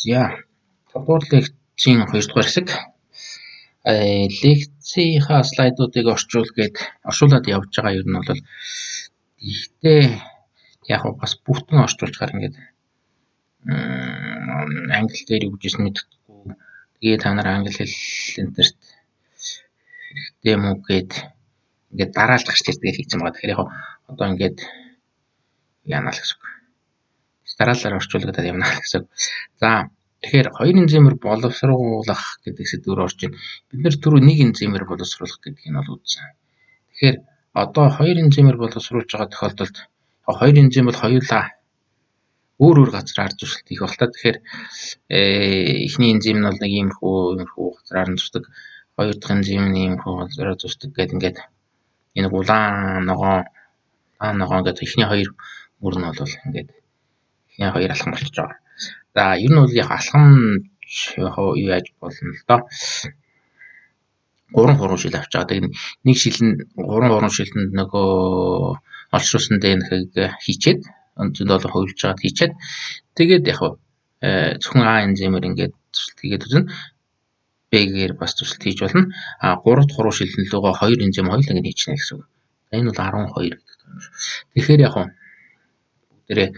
За 3 дугаар лекцийн 2 дугаар хэсэг. Лекцийнхаа слайдуудыг орчуулад явж байгаа юм бол ихтэй яг бас бүтэн орчуулчихаар ингээд англи дээр юу гэж мэдхгүй. Тэгээ та нар англи хэл энтерт хэрэгтэй юм уу гэд ингээд дараалж гарч ирдэг хийж байгаа. Тэгэхээр яг одоо ингээд яана л гэсэн үг. Дараалалаар орчуулгадаад явна гэсэн. За тэгэхээр хоёр энзимээр боловсруулах гэдэг сэдвээр орж ийн. Бид нэр түрүү нэг энзимээр боловсруулах гэдгийг нь бол үзсэн. Тэгэхээр одоо хоёр энзимээр боловсруулж байгаа тохиолдолд хоёр энзим бол хоёулаа өөр газар харж үзэлт их баг та. Тэгэхээр эхний энзим нь бол нэг иймэрхүү газараар нь зусдаг. Хоёр дахь энзим нь иймэрхүү газараар зусдаг гэдэг ингээд энэ улаан ногоон гэдэг эхний хоёр мөр нь бол ингээд эхний хоёр алхам болчихж байгаа. За ер нь бол яг алхамж юу яаж болно л доо. 3 шил авч байгаа. Тэгээд нэг шил нь 3 шилэнд нөгөө олшруулсан ДНХ-г хийчээд зөндөө хувилж байгаа хийчээд тэгээд яг зөвхөн А энзимээр ингээд төсөлт хийгээд үзэн Б-гээр бас төсөлт хийж болно. 3 дахь шилэн лугаа 2 энзим хоёул ингээд хийчихнэ гэсэн үг. Энэ бол 12 гэдэг юм. Тэгэхээр яг бүгдээрээ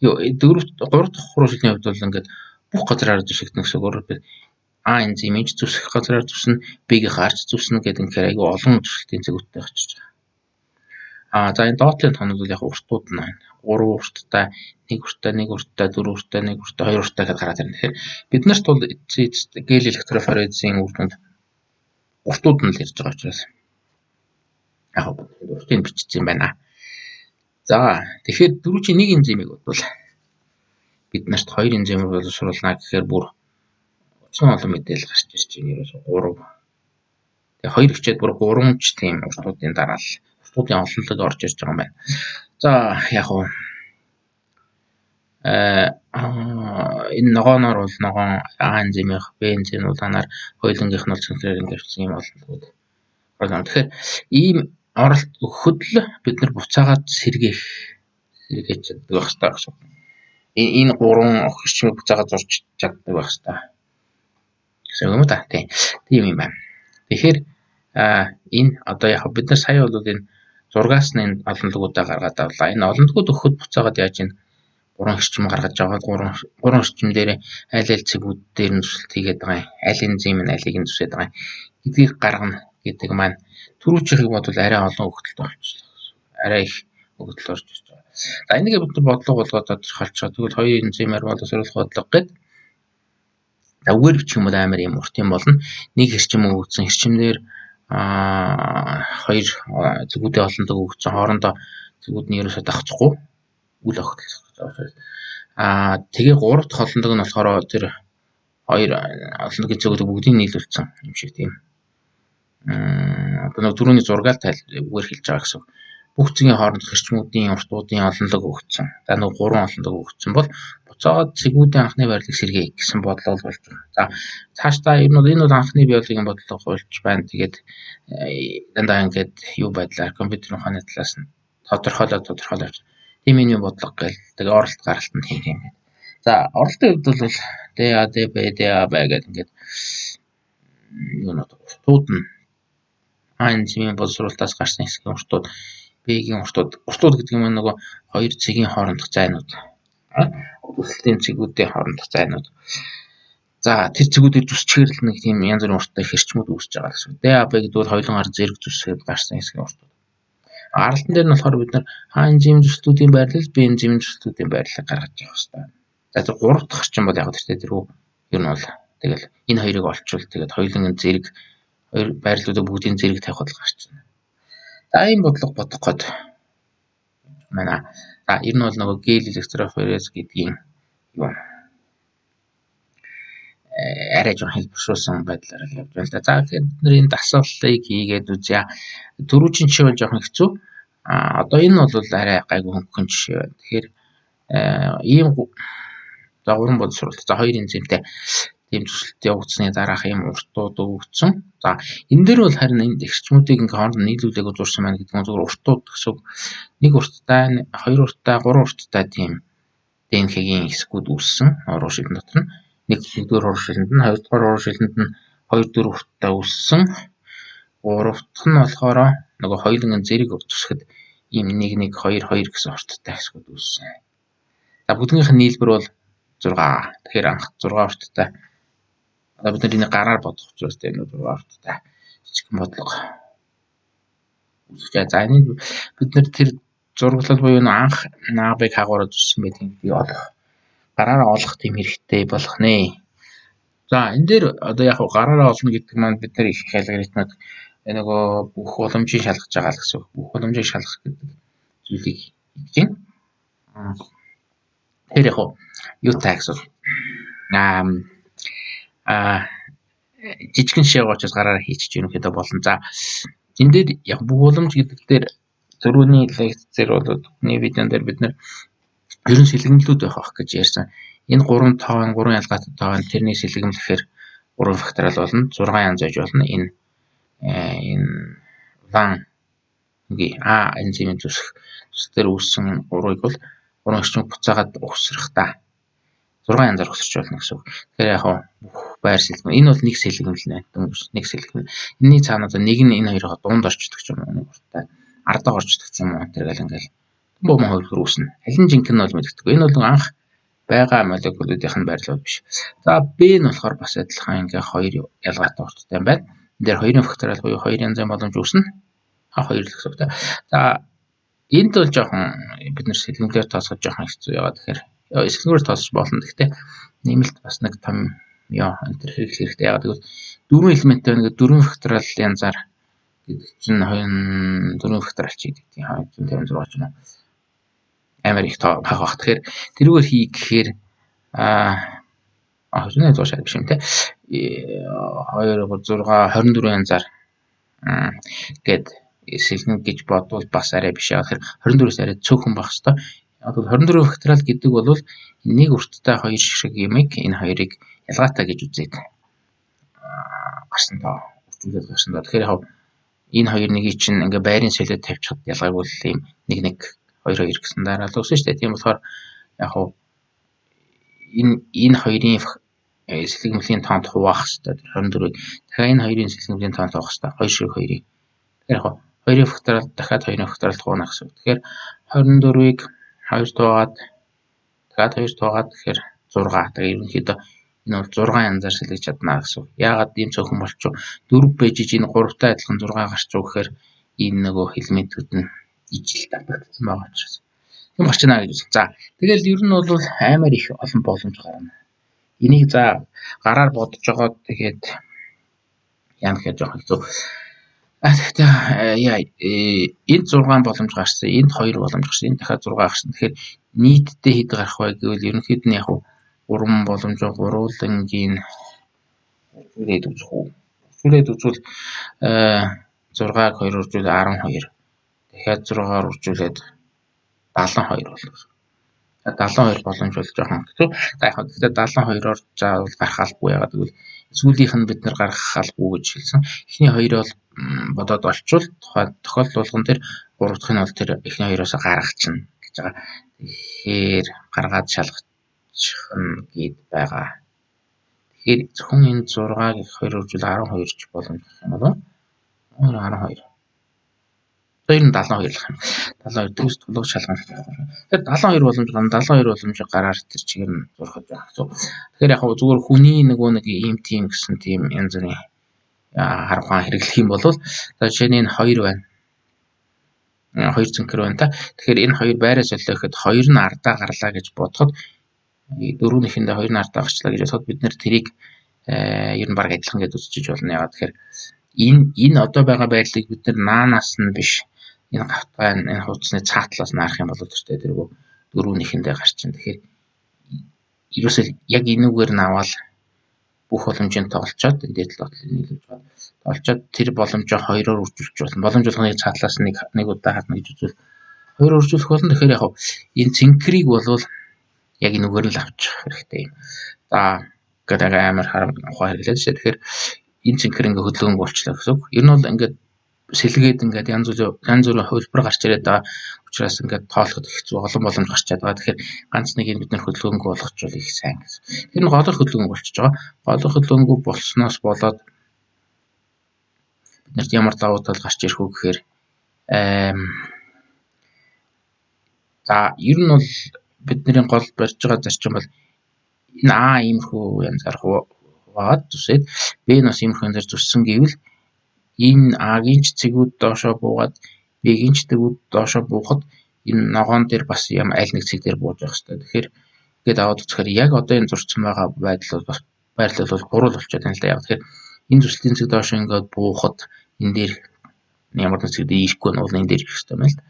3 дахь шилний хувьд бол ингээд бүх газараар зүсэгдэн гэсэн үг. А энзимийн зүсэх газараар зүснэ, Б-гийн харж зүснэ гэдэг нь айгүй олон зүсэлтийн зэгүүттэй очиж байгаа. За энэ доотлын тоног бол яг уртууд нь байна. 3 урттай, 1 урттай, 1 урттай, 4 урттай, 1 урттай, 2 урттай гэдээ гараад ирнэ. Тэгэхээр бид нарт бол гел электрофорезийн үр дүнд уртууд нь л ирж байгаа учраас яг уртыг бичсэн юм байна. За тэгэхээр дөрвийн нэг энзимийг бодвол бид нарт 2 энзимээр боловсруулна гэхээр бүр очень олон мэдээлэл гарч ирж байна. Ерөөсөө 3. Тэгээ 2 хичээд бүр 3 ч тийм уртуудын дараал уртуудын олонлог орж ирж байгаа юм байна. За яг энэ ногооноор бол ногоон А энзимийн Б энзим улаанаар хоёулангийнх нь бол цэнхрээр ингэвчсэн юм олонлогууд. Тэгэхээр ийм оролт өгөхөд л бид нар буцаагаад сэргээж чаддаг байх хэрэгтэй гэсэн. Энэ 3 орчмыг буцаагаад зурж чаддаг байх хэрэгтэй. Гэсэн юм да. Тийм юм байна. Тэгэхээр энэ одоо яг бид нар сая бол энэ зургаас нь энэ олонлогуудаа гаргаад авлаа. Энэ олонлогууд өгөхөд буцаагаад яаж ийн 3 орчим гаргаж аваад 3 орчим дээр аль цэгүүд дээр нь зүсэлт хийгээд байгаа юм. Аль энзим нь алийг нь зүсээд байгаа юм. Гэдгийг гаргана гэдэг маань түрүүчийнхийг бодвол арай олон хөвгөлт болчихлоо. Арай их хөвгөлт орж ирж байгаа. За энийг бид нар бодлого болгоод тодорхойлж байгаа. Тэгвэл хоёр энзимээр боловсруулах бодлого гэдэг. За үгээр бичих юм бол амар юм урт юм болно. Нэг хэрчим өгсөн хэрчимнэр хоёр зүгүүдийн олонлог өгсөн хоорондоо зүгүүд нь ерөөсөө давцахгүй үл огтлох гэж байгаа. Тэгээ 3 дахь олонлог нь болохоор тэр хоёр олонлогийн зүгүүд бүгдийг нийлүүлсэн юм шиг тийм. Одоо түрүүний зургаал үгээр хэлж байгаа гэсэн. Бүх зэгийн хооронд хэрчмүүдийн уртуудын олонлог өгсөн. За нэг 3 олонлог өгсөн бол буцаагаад цэгүүдийн анхны байрлалыг сэргээе гэсэн бодлого болж байгаа. За цаашдаа энэ бол анхны биологийн бодлого болж байна. Тэгээд дандаа ингээд юу байдлаар компьютерийн ухааны талаас нь тодорхойлоод тийм энэ бодлого гэл тэгээд оролт гаралт нь тийм. За оролтын хувьд бол ДА, ДБ, ДАБ гэдэг ингээд уртууд нь А энзимийн боловсруулалтаас гарсан хэсгийн уртууд, Б-гийн уртууд гэдэг нь нөгөө хоёр цэгийн хоорондох зайнууд. Өсөлтийн цэгүүдийн хоорондох зайнууд. За тэр цэгүүдээр зүсчихэр л нэг тийм янз бүрийн урттай хэрчмүүд үүсэж байгаа гэсэн. ДАБ гэдэг бол хоёулангаар зэрэг зүсгээд гарсан хэсгийн уртууд. Аралтан дээр нь болохоор бид нар А энзимийн зүсэлтүүдийн байрлал, Б энзимийн зүсэлтүүдийн байрлалыг гаргаж явах хэрэгтэй. За тэр 3 дахь хэрчим бол яг тэрхүү ер нь бол тэгэл энэ хоёрыг олчвол тэгээд хоёулангийн зэрэг хоёр байрлалуудыг бүгдийн зэрэг тавих бол гарч байна. За ийм бодлого бодох гээд манай. За ер нь бол нөгөө гел электрофорез гэдгийн юу арай жоохон хэлбэршүүлсэн байдлаар л явж байна л да. За тэгэхээр бид нар энэ дасгалыг хийгээд үзье. Түрүүчийн жишээ бол жоохон хэцүү. Одоо энэ бол арай гайгүй хөнгөн жишээ байна. Тэгэхээр ийм за уран боловсруулалт. За хоёр энзимтэй тийм төсөлт явагдсны дараах ийм уртууд өгөгдсөн. За энэ дээр бол харин энэ эрчмүүдийг ингээ хооронд нийлүүлээг зурсан байна гэдэг нь зөвхөн уртууд гэсэн. Нэг урттай, хоёр урттай, гурван урттай тийм ДНХ-гийн хэсгүүд үүссэн уруу шилэн дотор нь нэгдүгээр уруу шилэнд нь, хоёрдугаар уруу шилэнд нь 2-4 урттай үүссэн. Гурав дахь нь болохоор нөгөө хоёулангийн зэрэг тусахад ийм 1-1-2-2 гэсэн урттай хэсгүүд үүссэн. За бүгднийх нь нийлбэр бол 6. Тэгэхээр анх 6 урттай. Одоо бид энийг гараар бодох учраас энэ 6 урттай жижигхэн бодлого үүсэж. За энийг бид тэр зураглал буюу анх наабыг хагуулж үзсэн байдгийг би олох. Гараараа олох тийм хэрэгтэй болох нэ. За энэ дээр одоо яг гараараа олно гэдэг маань бид нар их алгоритмыг нөгөө бүх боломжийг шалгаж байгаа л гэсэн. Бүх боломжийг шалгах гэдэг зүйлийг хийж байна. Тэр яг юутай гэсэн. Жижигхэн шээ учраас гараараа хийчих ерөнхийдөө болно. За энэ дээр яг бүх боломж гэдэг дээр зөрүүний лекцээр бол нэг видеон дээр бид нэр ерөн сэлгэмлүүд байх гэж ярьсан. Энэ 3 тоон, 3 ялгаатай тоон тэрний сэлгэмлэхээр 3 факториал болно. 6 янз байж болно. Энэ энзимийн зүсэх дээр үүссэн урыг бол 3 орчим буцаагаад өгсрөх та. 6 янзаар өсөрч болно гэсэн үг. Тэгэхээр яг бүх байр сэлгэмэл. Энэ бол нэг сэлгэмэл нэ. Нэг сэлгэмэл. Энийний цаанаа нэг нь энэ хоёроо дунд орчдөг юм уу? Нэг уртаа ардаа орчдөг юм уу? Тэргээл ингээл бом хоёр хөрөөснө. Алин жинхэнэ нь бол мэддэггүй. Энэ бол анх байгаа молекулуудынх нь байрлал биш. За B нь болохоор бас адилхан ингээ хоёр ялгаатай урттай юм байна. Энд дээр хоёрын факториал буюу 2 янзын боломж үүснэ. 2 л гэсэн үг. За энд бол жоохон бид нэр сэлгэмлээр тооцоход жоохон хэцүү яваа. Тэгэхээр сэлгэмлээр тооцож болно. Гэхдээ нэмэлт бас нэг том энэ төр хэрэгтэй. Ягаад гэвэл 4 элементтэй нэг 4 факториал янзаар гэдэг чинь 4 факториал чи гэдэг тийм 256 ч юм уу. Амар их тоо баг. Тэгэхээр тэрүүгээр хий гэхээр хожны зуушаад биш юм те. 2 3 6 24 янзаар гээд сэлгэн гэж бодвол бас арай биш. Тэгэхээр 24-өөс арай цөөхөн байх хэвээр. Яг бол 24 факториал гэдэг бол нэг урттай 2 шиг юмыг энэ хоёрыг ялгаатай гэж үзээд гарсан тоо. Үржүүлээд гарсан тоо. Тэгэхээр яг энэ хоёр нэгийг чинь ингээ байрын солиод тавьчихад ялгаагүй л юм 1-1-2-2 гэсэн дараа л өссөн шүү дээ. Тийм болохоор яг энэ хоёрын сэлгэмлийн тоонт хуваах хэрэгтэй. 24-ийг дахиад энэ хоёрын сэлгэмлийн тоонт хуваах хэрэгтэй. 2 шиг 2-ыг. Тэгэхээр яг 2-ын факториал дахиад 2-ын факториал хуваана гэсэн үг. Тэгэхээр 24-ийг 2 туугаад дахиад 2 туугаад тэгэхээр 6. Тэгээ ерөнхийдөө энэ бол 6 янзаар сэлгэж чадна гэсэн үг. Яагаад ийм цөөхөн болчих вэ? 4 бэжиж энэ 3-тай адилхан 6 гарч уу гэхээр энэ нөгөө элементүүд нь ижил давтагдсан байгаа учраас. Тийм гарч байна гэж. За тэгэл ер нь бол амар их олон боломж гарна. Энийг за гараар бодож байгаа тэгээд яа гэхээр жоох хэцүү. Тэгэхдээ энд 6 боломж гарсан, энд 2 боломж гарсан, энд дахиад 6 гарсан. Тэгэхээр нийтдээ хэд гарах вэ гэвэл ерөнхийд нь яг 3 боломж гуруулангийн үржүүлээд үзэх үү. Үржүүлээд үзвэл 6-г 2 үржүүл 12. Дахиад 6-аар үржүүлээд 72 болно. 72 боломж бол жоохон хэцүү. За яг гэхдээ 72-оор заавал гарах албагүй яагаад гэвэл сүүлийнх нь бид нар гаргах албагүй гэж хэлсэн. Эхний хоёроо бодоод олчвол тохиолдол болгон тэр 3 дахь нь бол тэр эхний хоёроос гаргах чинь гэж байгаа. Тэгэхээр гаргаад шалгачих нь гээд байгаа. Тэгэхээр зөвхөн энэ 6-г 2 үржүүл 12 ч боломж гэх юм болов. 12. Тэр нь 72 л юм. 72 төгс тулгуур шалгах. Тэгэхээр 72 боломж гарна. 72 боломж гараар тэр чигээр нь зурхаж байгаа гэсэн. Тэгэхээр яг зүгээр хүний нэг ийм тим гэсэн тийм янз бүрийн харахаа хэрэглэх юм бол за жишээ нь энэ 2 байна. 2 цэнхэр байна та. Тэгэхээр энэ 2 байраа солиоход 2 нь ардаа гарлаа гэж бодоход 4-ийнхэндээ 2 нь ардаа гарчлаа гэж бодоход бид нэр тэрийг ер нь баг адилхан гэж үзчихэж болно. Яагаад тэгэхээр энэ одоо байгаа байрлалыг бид нар наанаас нь биш энэ гавтгай энэ хуудасны цаатлаас нь харах юм бол төстэй тэргөө 4-ийнхэндээ гарчин. Тэгэхээр ерөөсөө яг энүүгээр нь аваад бүх боломжийг тоглолцоод ингээд л нийлүүлж байгаа. Тоглолцоод тэр боломжоо 2-оор үржүүлж болно. Боломж болгоныг цаатлаас нэг удаа хатна гэж үзвэл 2-оор үржүүлэх болно. Тэгэхээр яг энэ цэнхрийг болвол яг энүүгээр л авчих хэрэгтэй юм. За гэдэг амар ухаан хэрэглээд шүү. Тэгэхээр энэ цэнхэр ингээ хөдөлгөөнг болчлаа гэсэн үг. Ер нь бол ингээд сэлгээд ингээд янз бүрийн хувилбар гарч ирээд байгаа учраас ингээд тоолоход хэцүү олон боломж гарч чадаад байгаа. Тэгэхээр ганц нэг юм бид нар хөдөлгөөнгөө болгочвол их сайн гэсэн. Тэр нь голох хөдөлгөөнгөө болчихж байгаа. Голох хөдөлгөөнгөө болсноос болоод биднэрт ямар давуу тал гарч ирэх үү гэхээр за ер нь бол бидний гол барьж байгаа зарчим бол энэ А иймэрхүү янзаар хуваагаад зүсээд Б нь бас иймэрхүү янзаар зүссэн гэвэл энэ А-гийн ч цэгүүд доошоо буугаад Б-гийн ч цэгүүд доошоо буухад энэ ногоон дээр бас юм аль нэг цэг дээр бууж явах хэрэгтэй. Тэгэхээр ингээд аваад үзэхээр яг одоо энэ зурцсан байгаа байдал бол буруу болчиход байна л да. Яг тэгэхээр энэ зүслийн цэг доошоо ингээд буухад энэ дээр ямар нэг цэг дээр ирэхгүй нь бол энэ дээр ирэх хэрэгтэй байна л да.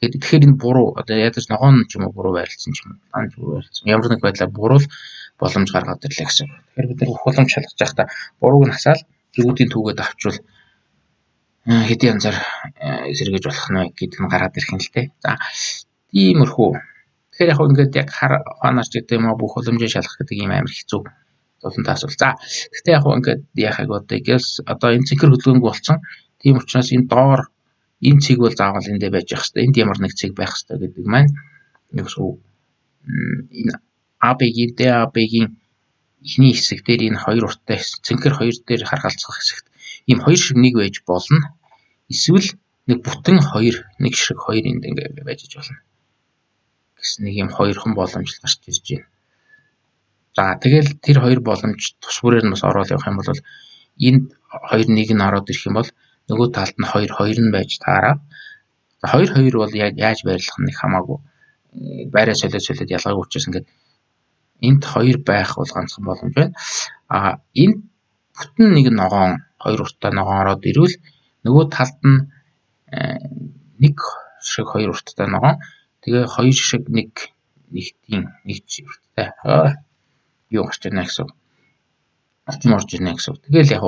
Тэгэхээр энэ буруу одоо ядаж ногоон ч юм уу буруу байрлсан ч юм уу ганц буруу байрлсан ямар нэг байдлаар буруу боломж гаргаад ирлээ гэсэн. Тэгэхээр бид нар ухамж шалгаж байхдаа бурууг нь хасаал зүгүүдийн түүгээд авчвал хэдийн янзаар эсэргэж болох нэ гэдэг нь гараад ирэх юм л дээ. За иймэрхүү. Тэгэхээр яг ингээд яг ханаарч гэдэг юм аа бүх боломжийг шалгах гэдэг юм амар хэцүү зовлонтой асуулт. За гэхдээ яг ингээд яхаг одоо энэ цэнхэр хөдөлгөөнг болсон. Тийм учраас энэ доор энэ цэг бол заавал эндээ байж явах хэрэгтэй. Энд ямар нэг цэг байх хэрэгтэй гэдэг маань юу энэ AB-гийн DAB-гийн эхний хэсэг дээр энэ хоёр урттай цэнхэр хоёр дээр харгалзах хэсэгт ийм хоёр шиг нэг байж болно. Эсвэл нэг бүтэн хоёр нэг шиг хоёр энд ингээ байж болно. Гэсэн нэг юм хоёрхан боломж гарч ирж байна. За тэгэл тэр хоёр боломж тус бүрээр нь бас ороод явах юм бол энд хоёр нэг нь ороод ирэх юм бол нөгөө талд нь хоёр нь байж таараа. За хоёр бол яаж байрлах нь хамаагүй байраа солиод ялгаагүй учраас ингээд энд хоёр байх бол ганцхан боломж байна. Энд бүтэн нэг ногоон хоёр урттай ногоон ороод ирвэл нөгөө талд нь нэг шиг хоёр урттай ногоон тэгээ хоёр шиг нэгтийн нэг урттай юу гарч ирнэ гэсэн. Орчим орж ирнэ гэсэн. Тэгэл яг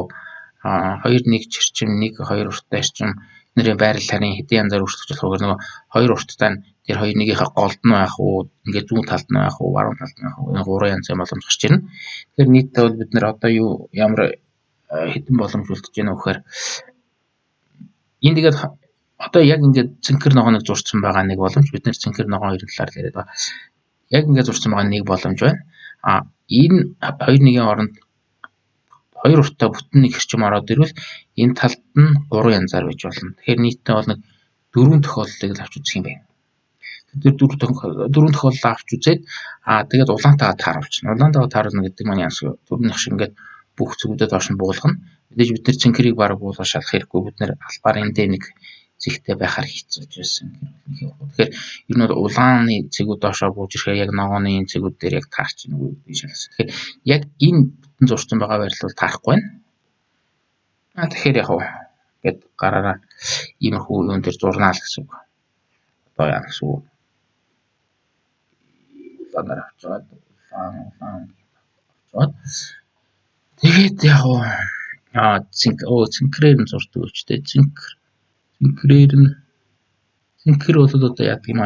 хоёр нэг чирчим нэг хоёр урттай ирчим нэрийн байрал харин хэдийн янзаар өөрчлөгдөж болох нөгөө хоёр урттай нь тэр хоёр нэгийнхээ голд нь байх уу ингээд зүүн талд нь байх уу баруун талд нь байх уу энэ гурван янзын боломж гарч ирнэ. Тэгэхээр нийтдээ бол бид нэр одоо ямар хэдэн боломж үлдэж байна вэ гэхээр энэ тэгээд одоо яг ингээд цэнхэр ногооныг зурцсан байгаа нэг боломж бид нэр цэнхэр ногоон хоёрын талаар яриад байгаа. Яг ингээд зурцсан байгаа нэг боломж байна. Энэ хоёр нэгийн оронд хоёр урттай бүтэн нэг хэрчим ороод ирвэл энэ талд нь гурван янзаар байж болно. Тэгэхээр нийтдээ бол нэг дөрвөн тохиолдлыг л авч үзэх юм байна. Тэр дөрвөн тохиолдол авч үзээд тэгээд улаантайгаа тааруулчихна. Улаантайгаа тааруулна гэдэг маань яас түрүүнийх шиг ингээд бүх зүгүүдэд доош нь буулгана. Мэдээж бид нар цэнхэрийг бараг буулгаж шалах хэрэггүй. Бид нар албаар эндээ нэг зэгтэй байхаар хийцүүлж байсан. Тэгэхээр ер нь бол улааны цэгүүд доошоо бууж ирэхээр яг ногооны энэ цэгүүд дээр яг таарч ийн үгүй гэж шалгасан. Тэгэхээр яг энэ бүтэн зурцсан байгаа байрлал бол таарахгүй байна. Тэгэхээр яг гээд гараараа иймэрхүү юун дээр зурнаа л гэсэн үг. Одоо яа гэсэн үг. Улаанаар авчаад тэгээд яг цэнхрээр нь зурдаг өчтэй цэнхэр бол одоо яг юм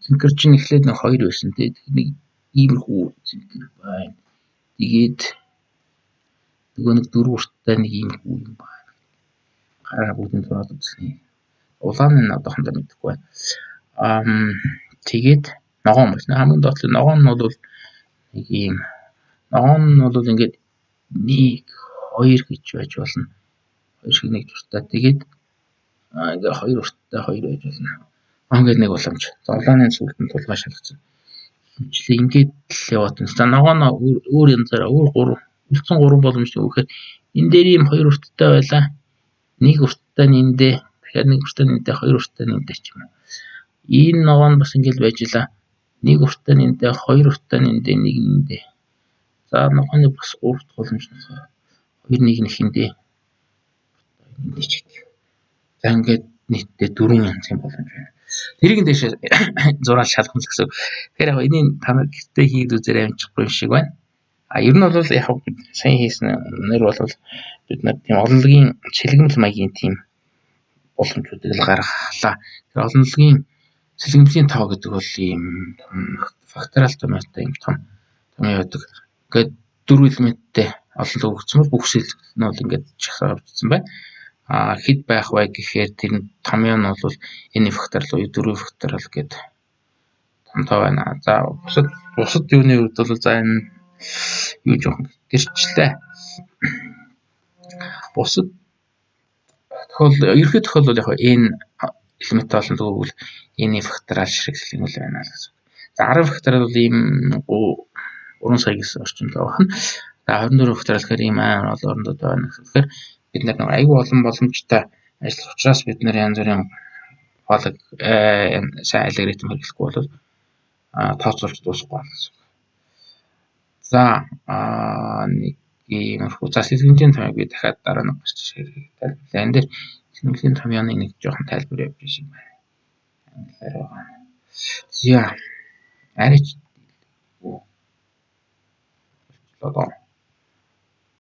цэнхэр чинь эхлээд нэг хоёр байсан тийм нэг иймэрхүү цэнхэр байна. Тэгээд нөгөө нэг дөрвөн урттай нэг иймэрхүү юм байна. Гараа бүгдийн зураад үзлээ. Улааны нь одоохондоо мэдэхгүй байна. Тэгээд ногоон байна. Хамгийн доотлын ногоон нь бол нэг ийм ногоон нь бол ингээд 1 2 гэж байж болно. Хоёр шиг нэг урттай. Тэгээд ингээ хоёр урттай хоёр байж болно. Ингээд нэг боломж. За улааны сүлд нь тулгай шалгацсан. Хэмжлээ ингээд л яваад байна. За ногооно өөр янзаараа өөр үлдсэн 3 боломж өгөхээр энэ дээр ийм хоёр урттай байлаа. Нэг урттай нь эндээ дахиад нэг урттай нь эндээ хоёр урттай нь эндээ ч юм уу. Энэ ногоон бас ингээд байж илаа. Нэг урттай нь эндээ хоёр урттай нь эндээ нэг нь эндээ. За ногооны бас 3 дахь боломж нь хоёр нэг нь эхэндээ эндээ ч гэдэг. За ингээд нийтдээ 4 янзын боломж байна. Тэрийг нь дэше зураад шалгах гэсэн. Тэгэхээр яг энийг та нар гэртээ хийгээд үзээр амжихгүй шиг байна. Ер нь бол яг сайн хийсэн нэр бол бид нар тийм олонлогийн сэлгэмэл маягийн тийм боломжуудыг л гаргалаа. Тэр олонлогийн сэлгэмлийн тоо гэдэг бол ийм факторал томьёотой юм том яадаг. Ингээд 4 элементтэй олонлог өгсөн бол бүх сэлгэмэл нь бол ингээд шахаад авчихсан байна. хэд байх вэ гэхээр тэр томьёо нь бол n факториал уу 4 факториал гэдэг томтой байна. За бусад юуны хувьд бол за энэ юу жоохон гэрчлээ. Бусад ерөнхий тохиолдол яг n элементтэй болсон тэгвэл n факториал шиг хэлбэл байна л гэсэн. За 10 факториал бол ийм 3 сая гэсэн орчимд байна. За 24 факториал гэхээр ийм амар олоорндод байна гэхээр бид нар айгүй олон боломжтой ажиллах учраас бид нар янз бүрийн хоолой сайн алгоритм хэрэглэхгүй бол тооцоолж дуусахгүй байна гэсэн. За нэг иймэрхүү сэтгэлийн томьёог би дахиад дараа нэг гарч ирэх. За энэ дээр сэтгэлийн томьёоны нэг жоохон тайлбар явуулж юм байна. Англиар байгаа. За арич одоо